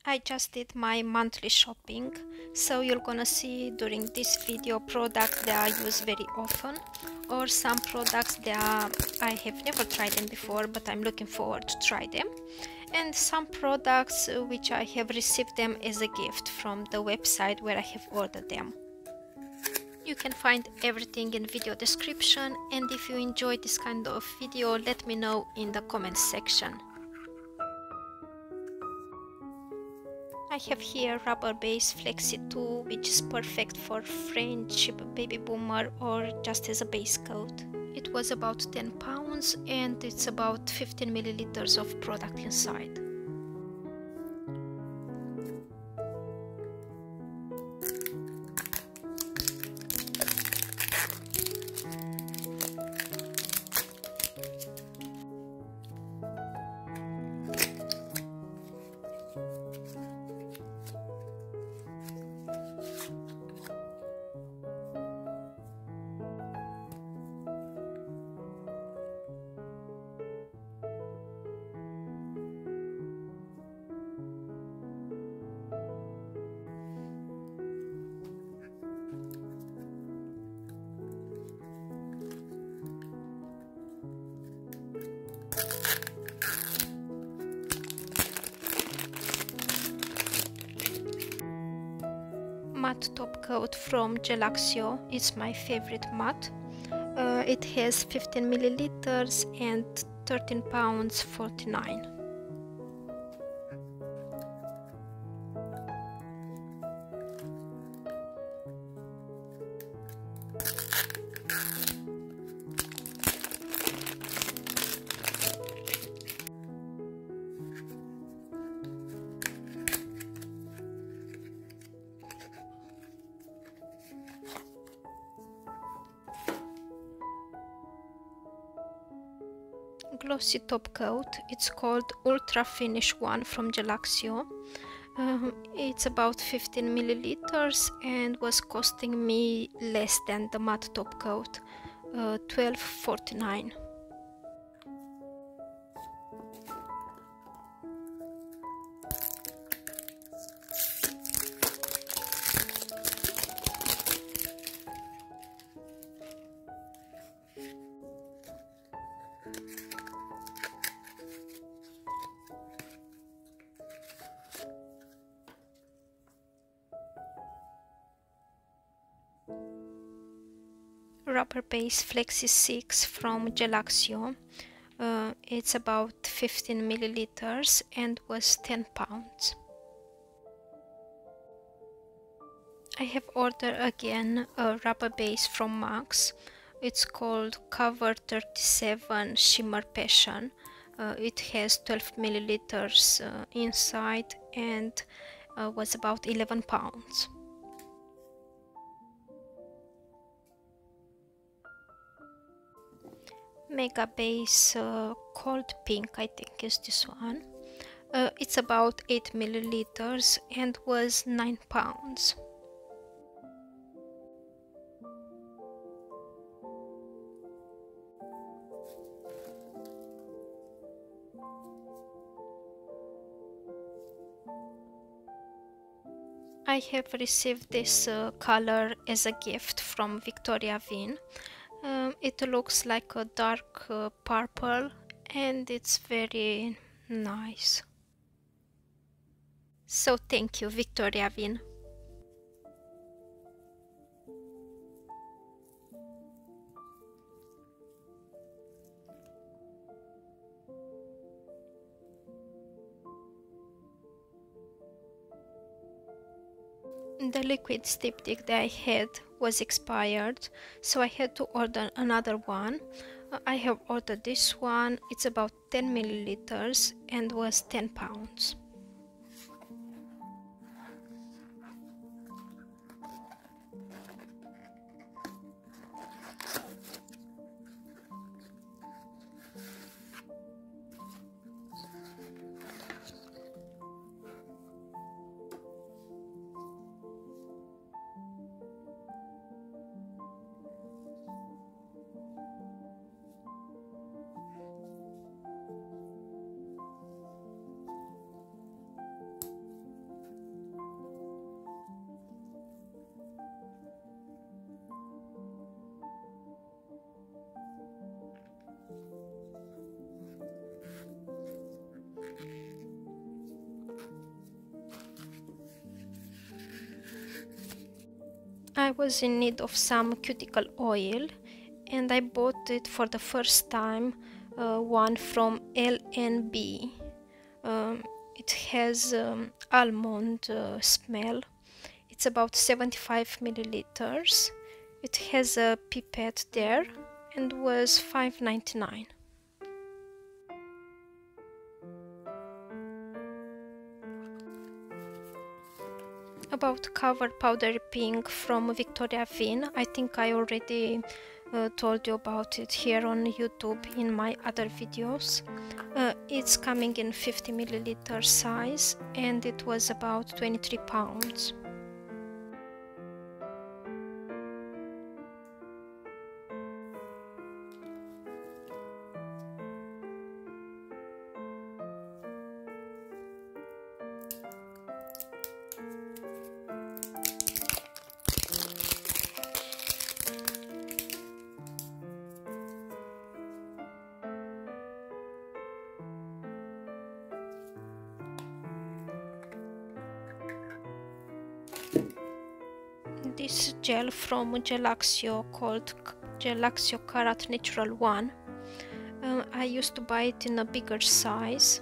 I just did my monthly shopping, so you're gonna see during this video products that I use very often, or some products that I have never tried them before but I'm looking forward to try them, and some products which I have received them as a gift from the website where I have ordered them. You can find everything in video description, and if you enjoyed this kind of video, let me know in the comments section. I have here Rubber Base Flexi 2, which is perfect for French baby boomer or just as a base coat. It was about £10 and it's about 15 milliliters of product inside. Matte top coat from Gelaxio. It's my favorite matte. It has 15 milliliters and £13.49. Glossy top coat. It's called Ultra Finish 1 from Gelaxio. It's about 15 milliliters and was costing me less than the matte top coat, £12.49. Rubber Base Flexi 6 from Gelaxio. It's about 15 milliliters and was £10. I have ordered again a rubber base from Max. It's called Cover 37 Shimmer Passion. It has 12 milliliters inside and was about £11. Mega Base Cold Pink, I think is this one. It's about 8 milliliters and was £9. I have received this color as a gift from Victoria Vin. It looks like a dark purple and it's very nice. So thank you, Victoria Vin. The liquid Styptic that I had was expired, so I had to order another one. I have ordered this one. It's about 10 milliliters and was £10. I was in need of some cuticle oil and I bought it for the first time, one from LNB. It has almond smell. It's about 75 milliliters. It has a pipette there and was $5.99. About Cover Powdery Pink from Victoria Vin, I think I already told you about it here on YouTube in my other videos. It's coming in 50 milliliter size and it was about 23 pounds. This gel from Gelaxio called Gelaxio Karat Natural 1. I used to buy it in a bigger size,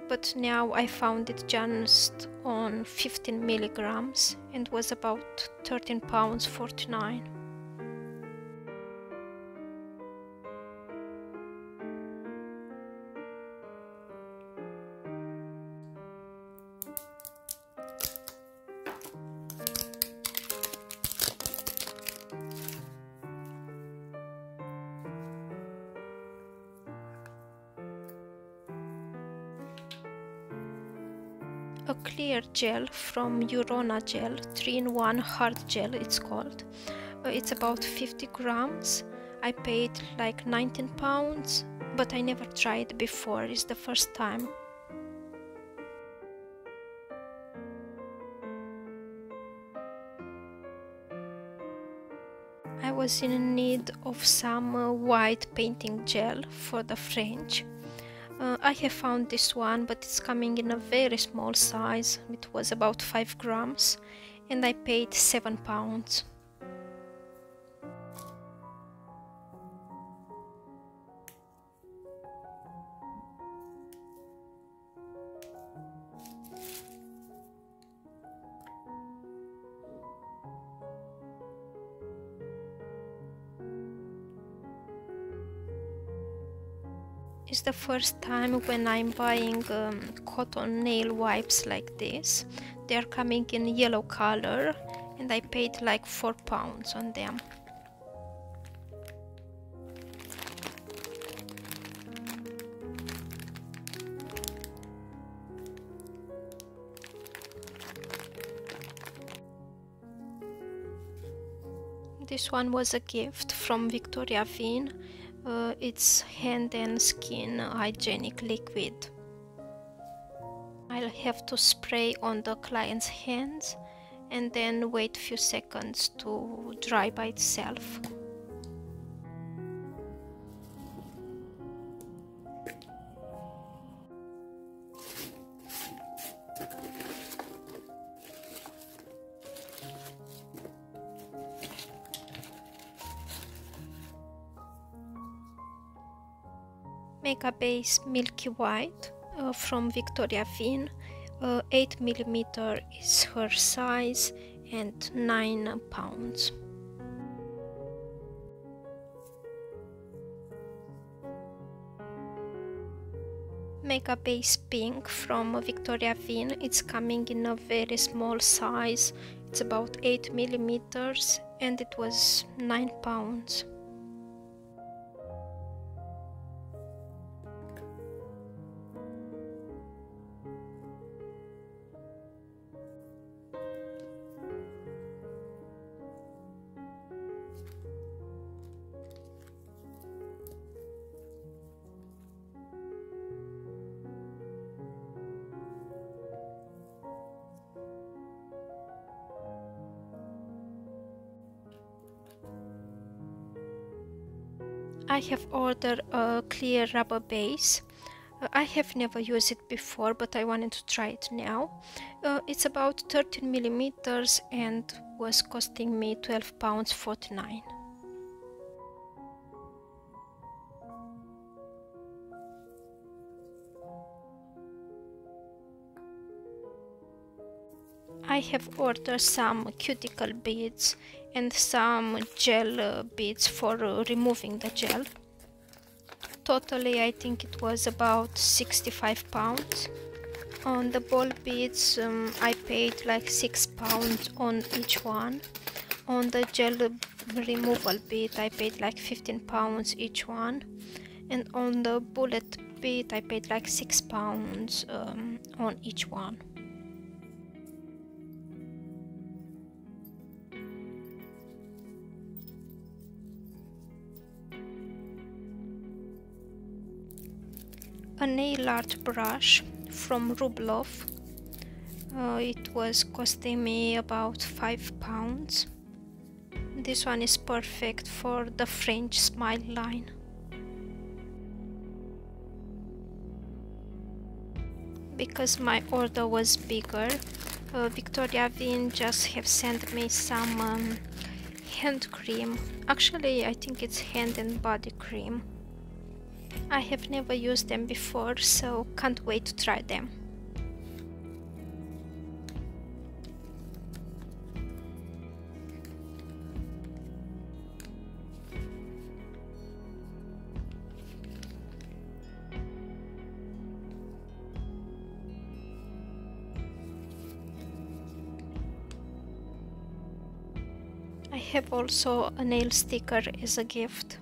but now I found it just on 15 milligrams and was about £13.49. A clear gel from Urona Gel, 3-in-1 hard gel it's called. It's about 50 grams. I paid like 19 pounds, but I never tried before, it's the first time. I was in need of some white painting gel for the French. I have found this one, but it's coming in a very small size. It was about 5 grams and I paid 7 pounds. It's the first time when I'm buying cotton nail wipes like this. They're coming in yellow color and I paid like 4 pounds on them. This one was a gift from Victoria Vin. It's hand and skin hygienic liquid. I'll have to spray on the client's hands and then wait a few seconds to dry by itself. Makeup Base Milky White from Victoria Vin. 8mm is her size and 9 pounds. Makeup Base Pink from Victoria Vin. It's coming in a very small size. It's about 8mm and it was 9 pounds. I have ordered a clear rubber base. I have never used it before, but I wanted to try it now. It's about 13 millimeters and was costing me £12.49. I have ordered some cuticle beads and some gel beads for removing the gel. Totally, I think it was about £65. On the ball beads, I paid like £6 on each one. On the gel removal bead, I paid like £15 each one. And on the bullet bead, I paid like £6 on each one. A nail art brush from Rubloff. It was costing me about £5. This one is perfect for the French smile line. Because my order was bigger, Victoria Vin just have sent me some hand cream. Actually, I think it's hand and body cream. I have never used them before, so can't wait to try them. I have also a nail sticker as a gift.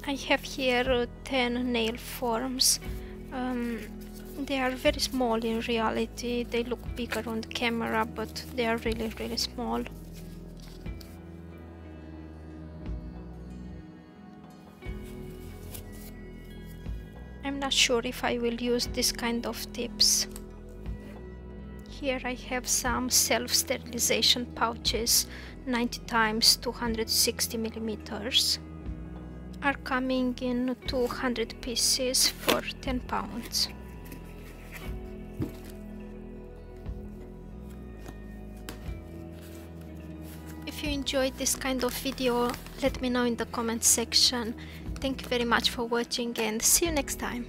I have here 10 nail forms. They are very small in reality. They look bigger on the camera, but they are really small. I'm not sure if I will use this kind of tips. Here I have some self-sterilization pouches, 90 times 260 millimeters. Are coming in 200 pieces for £10. If you enjoyed this kind of video, let me know in the comment section. Thank you very much for watching and see you next time.